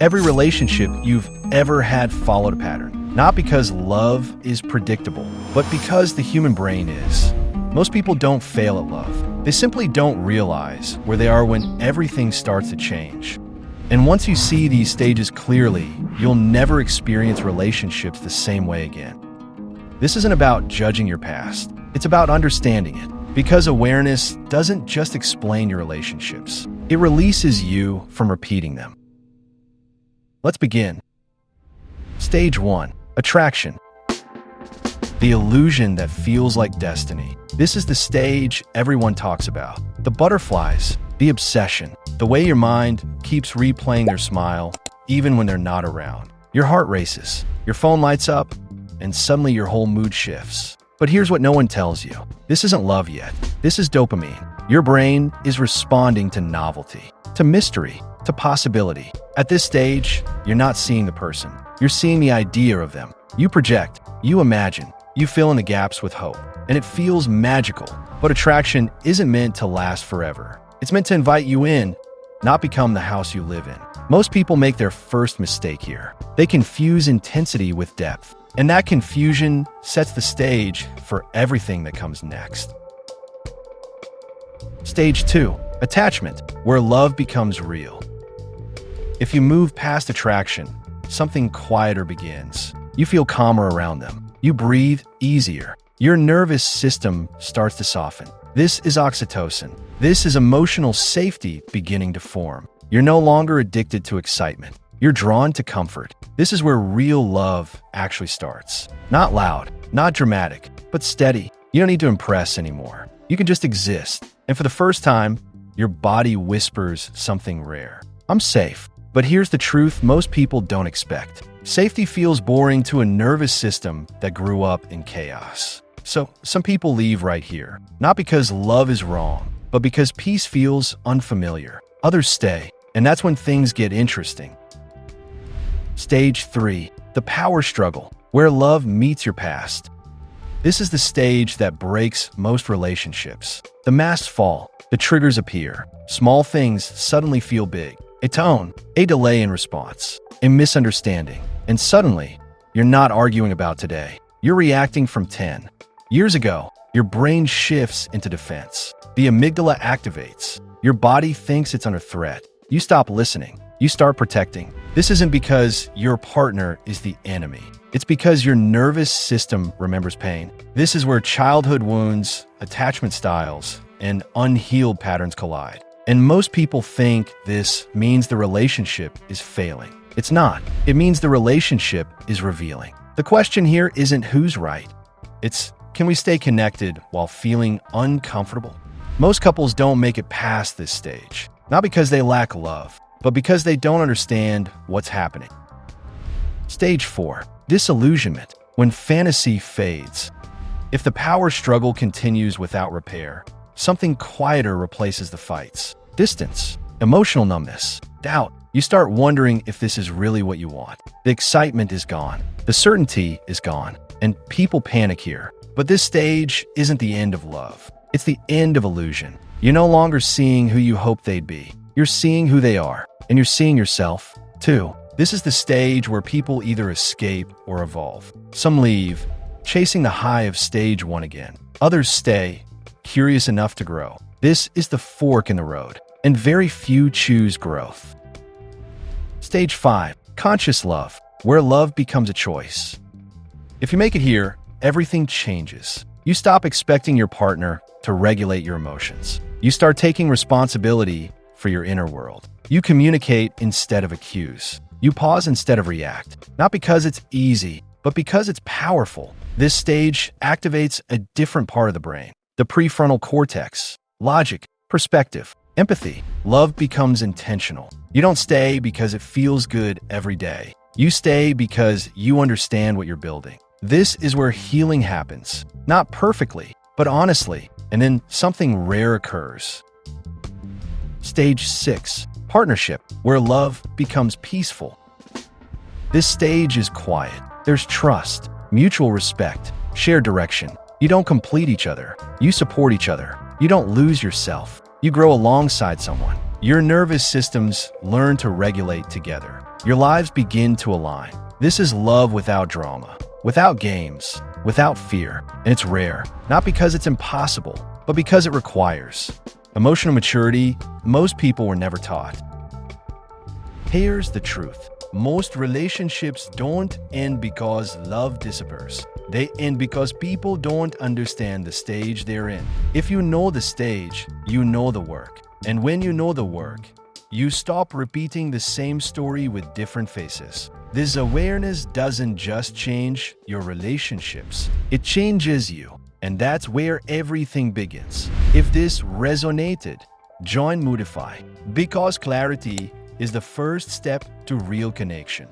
Every relationship you've ever had followed a pattern. Not because love is predictable, but because the human brain is. Most people don't fail at love. They simply don't realize where they are when everything starts to change. And once you see these stages clearly, you'll never experience relationships the same way again. This isn't about judging your past. It's about understanding it. Because awareness doesn't just explain your relationships. It releases you from repeating them. Let's begin. Stage 1. Attraction. The illusion that feels like destiny. This is the stage everyone talks about. The butterflies, the obsession, the way your mind keeps replaying their smile, even when they're not around. Your heart races, your phone lights up, and suddenly your whole mood shifts. But here's what no one tells you. This isn't love yet. This is dopamine. Your brain is responding to novelty, to mystery, to possibility. At this stage, you're not seeing the person. You're seeing the idea of them. You project, you imagine, you fill in the gaps with hope. And it feels magical. But attraction isn't meant to last forever. It's meant to invite you in, not become the house you live in. Most people make their first mistake here. They confuse intensity with depth. And that confusion sets the stage for everything that comes next. Stage 2. Attachment, where love becomes real. If you move past attraction, something quieter begins. You feel calmer around them. You breathe easier. Your nervous system starts to soften. This is oxytocin. This is emotional safety beginning to form. You're no longer addicted to excitement. You're drawn to comfort. This is where real love actually starts. Not loud, not dramatic, but steady. You don't need to impress anymore. You can just exist. And for the first time, your body whispers something rare. I'm safe. But here's the truth most people don't expect. Safety feels boring to a nervous system that grew up in chaos. So some people leave right here. Not because love is wrong, but because peace feels unfamiliar. Others stay. And that's when things get interesting. Stage 3. The power struggle, where love meets your past. This is the stage that breaks most relationships. The masks fall, the triggers appear. Small things suddenly feel big. A tone, a delay in response, a misunderstanding. And suddenly, you're not arguing about today. You're reacting from 10 years ago. Your brain shifts into defense. The amygdala activates. Your body thinks it's under threat. You stop listening. You start protecting. This isn't because your partner is the enemy. It's because your nervous system remembers pain. This is where childhood wounds, attachment styles, and unhealed patterns collide. And most people think this means the relationship is failing. It's not. It means the relationship is revealing. The question here isn't who's right. It's, can we stay connected while feeling uncomfortable? Most couples don't make it past this stage. Not because they lack love, but because they don't understand what's happening. Stage 4. Disillusionment, when fantasy fades. If the power struggle continues without repair, something quieter replaces the fights. Distance, emotional numbness, doubt. You start wondering if this is really what you want. The excitement is gone. The certainty is gone. And people panic here. But this stage isn't the end of love. It's the end of illusion. You're no longer seeing who you hoped they'd be. You're seeing who they are. And you're seeing yourself, too. This is the stage where people either escape or evolve. Some leave, chasing the high of stage 1 again. Others stay, curious enough to grow. This is the fork in the road, and very few choose growth. Stage 5. Conscious love, where love becomes a choice. If you make it here, everything changes. You stop expecting your partner to regulate your emotions. You start taking responsibility for your inner world. You communicate instead of accuse. You pause instead of react. Not because it's easy, but because it's powerful. This stage activates a different part of the brain. The prefrontal cortex. Logic, perspective, empathy. Love becomes intentional. You don't stay because it feels good every day. You stay because you understand what you're building. This is where healing happens. Not perfectly, but honestly. And then something rare occurs. Stage 6. Partnership, where love becomes peaceful. This stage is quiet. There's trust, mutual respect, shared direction. You don't complete each other. You support each other. You don't lose yourself. You grow alongside someone. Your nervous systems learn to regulate together. Your lives begin to align. This is love without drama, without games, without fear. And it's rare, not because it's impossible, but because it requires emotional maturity most people were never taught. Here's the truth. Most relationships don't end because love disappears. They end because people don't understand the stage they're in. If you know the stage, you know the work. And when you know the work, you stop repeating the same story with different faces. This awareness doesn't just change your relationships, it changes you. And that's where everything begins. If this resonated, join Moodify, because clarity is the first step to real connection.